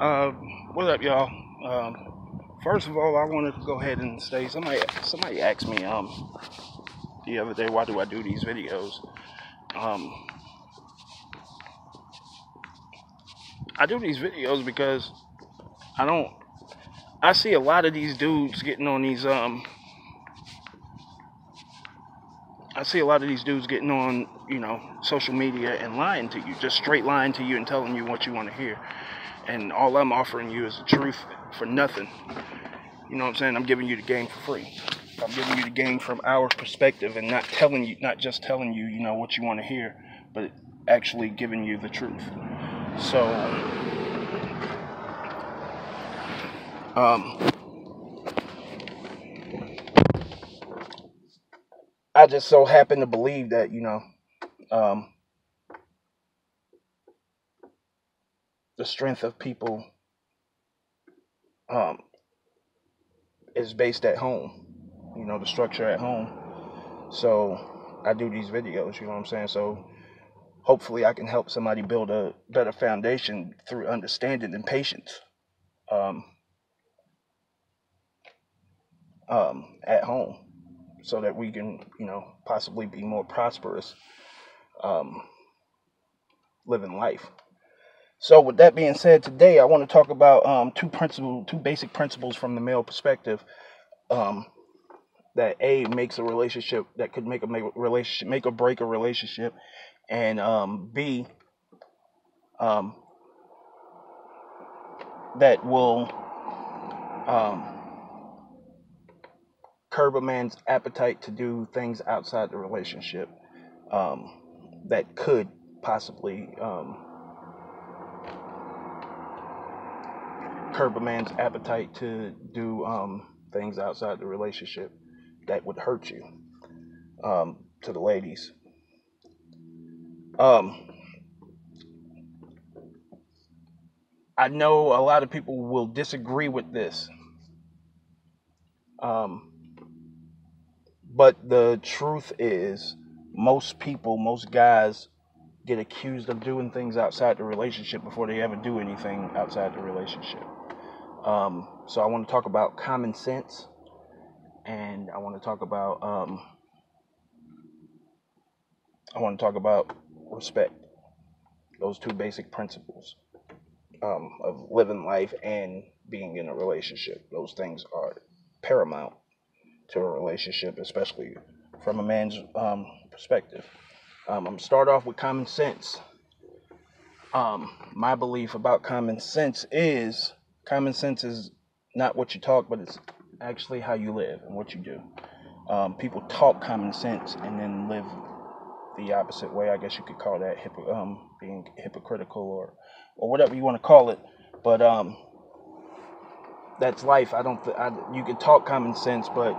Uh, what up, y'all? First of all, I wanted to go ahead and say somebody asked me the other day, why do I do these videos? Um, I do these videos because I don't. I see a lot of these dudes getting on these I see a lot of these dudes getting on social media and lying to you, just straight lying to you and telling you what you want to hear. And all I'm offering you is the truth for nothing. You know what I'm saying? I'm giving you the game for free. I'm giving you the game from our perspective and not just telling you, what you want to hear, but actually giving you the truth. So, um, I just so happen to believe that, um, the strength of people um, is based at home, the structure at home. So I do these videos, you know what I'm saying? So hopefully I can help somebody build a better foundation through understanding and patience um, at home so that we can, possibly be more prosperous um, living life. So with that being said, today I want to talk about two basic principles from the male perspective um, that makes a relationship, that could make or break a relationship, and B, um, that will um, curb a man's appetite to do things outside the relationship um, that could possibly curb a man's appetite to do things outside the relationship that would hurt you. To the ladies, um, I know a lot of people will disagree with this, um, but the truth is, most guys get accused of doing things outside the relationship before they ever do anything outside the relationship. So I want to talk about common sense, and I want to talk about respect. Those two basic principles of living life and being in a relationship. Those things are paramount to a relationship, especially from a man's perspective. I'm gonna start off with common sense. My belief about common sense is not what you talk, but it's actually how you live and what you do. People talk common sense and then live the opposite way. I guess you could call that being hypocritical or whatever you want to call it. But that's life. You can talk common sense, but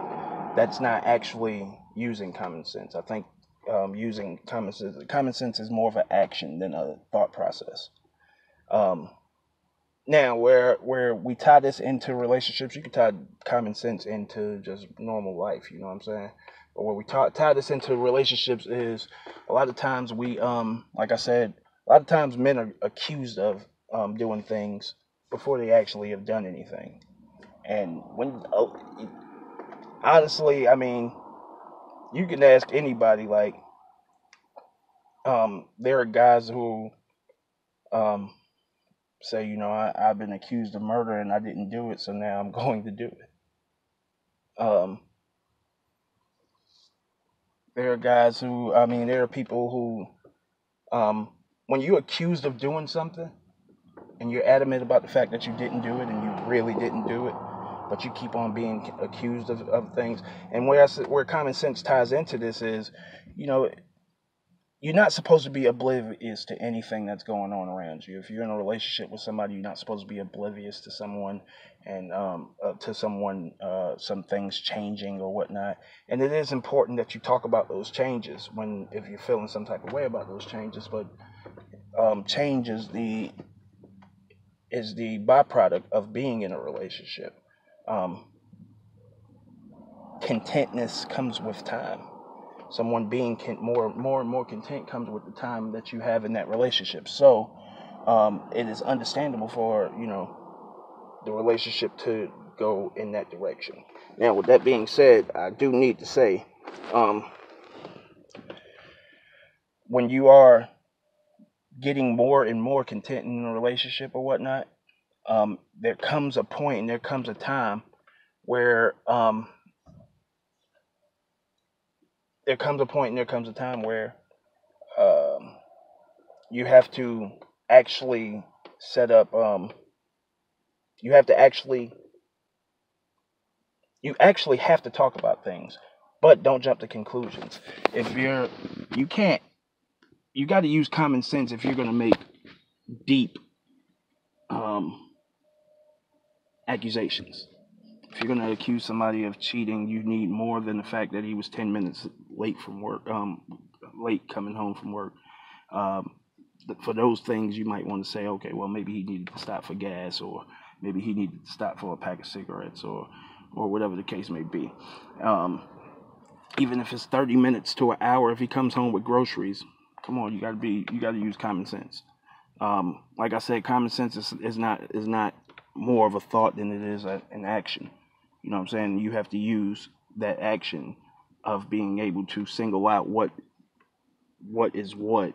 that's not actually using common sense. I think using common sense is more of an action than a thought process. Um, Now, where we tie this into relationships, you can tie common sense into just normal life. You know what I'm saying? But where we tie this into relationships is a lot of times like I said, a lot of times men are accused of doing things before they actually have done anything. And honestly, I mean, you can ask anybody. Like, there are guys who um, say, I've been accused of murder and I didn't do it, so now I'm going to do it. Um, there are guys who, I mean, there are people who, when you're accused of doing something and you're adamant about the fact that you didn't do it and you really didn't do it, but you keep on being accused of things. And where common sense ties into this is, you know, you're not supposed to be oblivious to anything that's going on around you. If you're in a relationship with somebody, you're not supposed to be oblivious to someone and some things changing or whatnot. And it is important that you talk about those changes if you're feeling some type of way about those changes. But change is the byproduct of being in a relationship. Um, Contentness comes with time. Someone being more and more content comes with the time that you have in that relationship. So it is understandable for the relationship to go in that direction. Now, with that being said, I do need to say, um, when you are getting more and more content in a relationship or whatnot, there comes a point and there comes a time where um, you have to actually set up. You have to actually you actually have to talk about things, but don't jump to conclusions. If you can't, you got to use common sense if you're going to make deep um, accusations. If you're going to accuse somebody of cheating, you need more than the fact that he was 10 minutes late from work, late coming home from work. Um, for those things, you might want to say, okay, well, maybe he needed to stop for gas, or maybe he needed to stop for a pack of cigarettes, or whatever the case may be. Even if it's 30 minutes to an hour, if he comes home with groceries, come on, you got to use common sense. Like I said, common sense is not more of a thought than it is an action. You know what I'm saying? You have to use that action of being able to single out what is what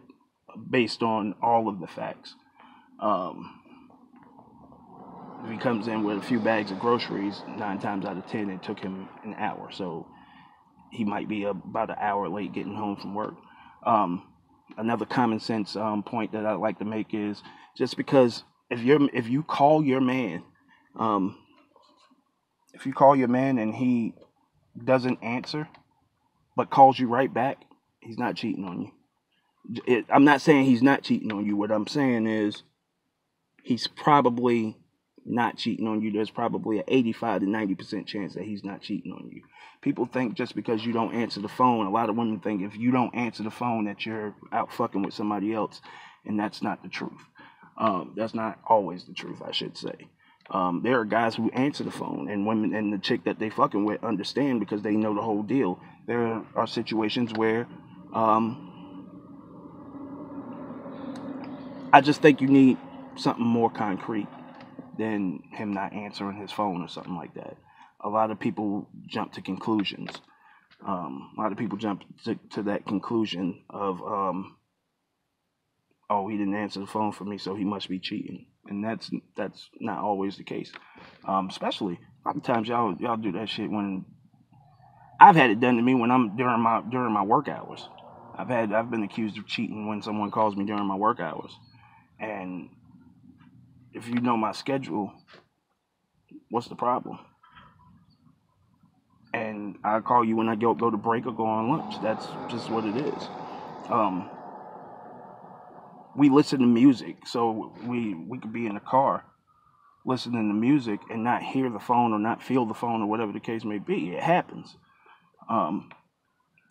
based on all of the facts. Um, if he comes in with a few bags of groceries, 9 times out of 10 it took him an hour, so he might be about an hour late getting home from work. Another common sense point that I like to make is just because if you call your man, um, and he doesn't answer but calls you right back, he's not cheating on you. I'm not saying he's not cheating on you. What I'm saying is he's probably not cheating on you. There's probably an 85 to 90% chance that he's not cheating on you. People think just because you don't answer the phone, a lot of women think if you don't answer the phone that you're out fucking with somebody else, and that's not the truth. That's not always the truth, I should say. There are guys who answer the phone, and women and the chick that they fucking with understand because they know the whole deal. There are situations where I just think you need something more concrete than him not answering his phone or something like that. A lot of people jump to conclusions. A lot of people jump to that conclusion of, oh, he didn't answer the phone for me, so he must be cheating, and that's not always the case. Especially a lot of times y'all do that shit when I've had it done to me when I'm during my work hours. I've been accused of cheating when someone calls me during my work hours, and if you know my schedule, what's the problem? And I call you when I go to break or go on lunch. That's just what it is. We listen to music, so we could be in a car listening to music and not hear the phone or not feel the phone or whatever the case may be. It happens.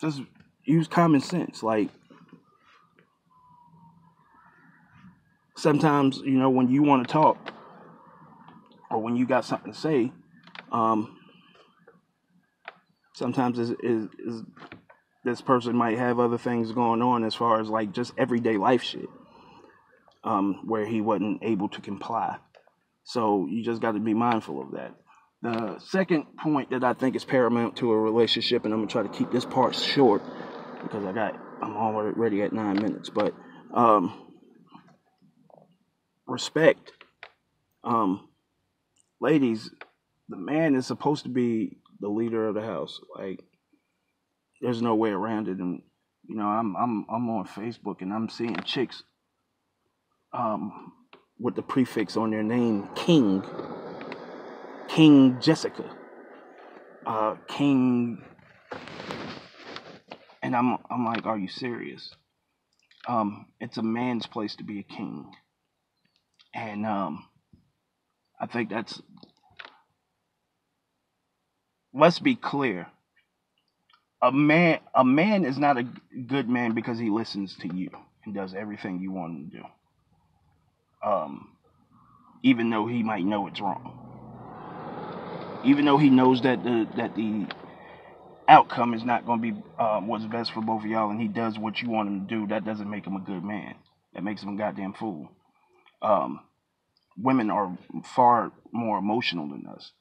Just use common sense. Like, sometimes, when you want to talk or when you got something to say, sometimes this person might have other things going on as far as like just everyday life shit, where he wasn't able to comply. So you just got to be mindful of that. The second point that I think is paramount to a relationship, and I'm gonna try to keep this part short because I'm already at 9 minutes, but respect. Ladies, the man is supposed to be the leader of the house. Like, there's no way around it. And I'm on Facebook and I'm seeing chicks with the prefix on their name, King Jessica, King, and I'm like, are you serious? It's a man's place to be a king, and I think that's. Let's be clear. A man is not a good man because he listens to you and does everything you want him to do. Even though he might know it's wrong. Even though he knows that the outcome is not going to be what's best for both of y'all, and he does what you want him to do, that doesn't make him a good man. That makes him a goddamn fool. Um, Women are far more emotional than us,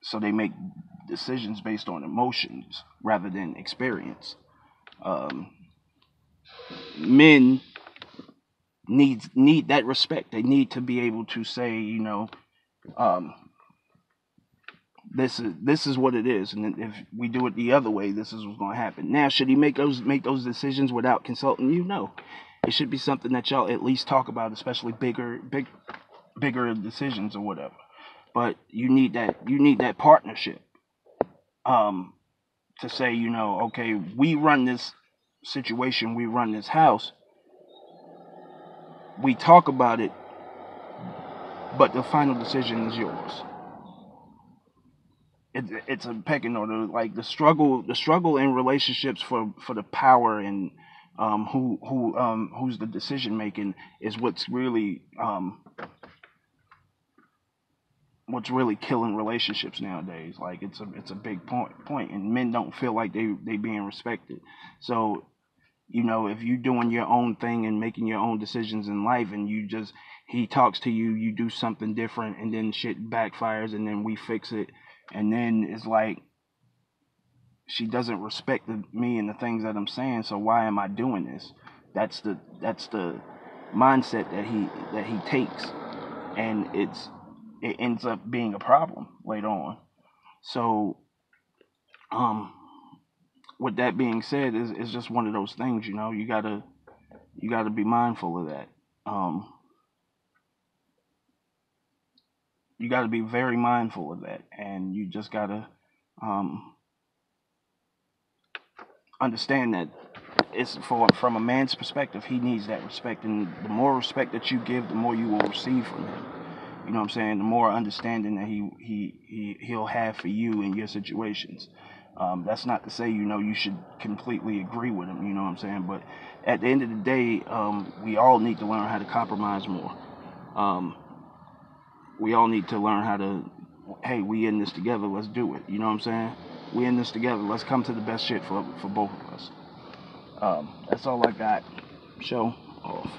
so they make decisions based on emotions rather than experience. Um, Men need that respect. They need to be able to say, um, this is what it is, and if we do it the other way, this is what's going to happen. Now, should he make those decisions without consulting you? No, it should be something that y'all at least talk about, especially bigger decisions or whatever. But you need that partnership, um, to say, okay, we run this situation, we run this house, we talk about it, but the final decision is yours. It's a pecking order. Like the struggle in relationships for the power and who's the decision making is what's really killing relationships nowadays. Like it's a big point, and men don't feel like they being respected. So if you doing your own thing and making your own decisions in life, and he talks to you, you do something different, and then shit backfires, and then we fix it, and then it's like she doesn't respect me and the things that I'm saying. So why am I doing this? That's the mindset that he takes, and it ends up being a problem later on. So, um, with that being said, it's just one of those things. You gotta be mindful of that. Um, you gotta be very mindful of that, and you just gotta um, understand that it's from a man's perspective. He needs that respect, and the more respect that you give, the more you will receive from him. You know what I'm saying? The more understanding that he'll have for you in your situations. That's not to say you should completely agree with him. You know what I'm saying? But at the end of the day, we all need to learn how to compromise more. Um, we all need to learn how to. Hey, we in this together. Let's do it. You know what I'm saying? We in this together. Let's come to the best shit for both of us. That's all I got. Show off.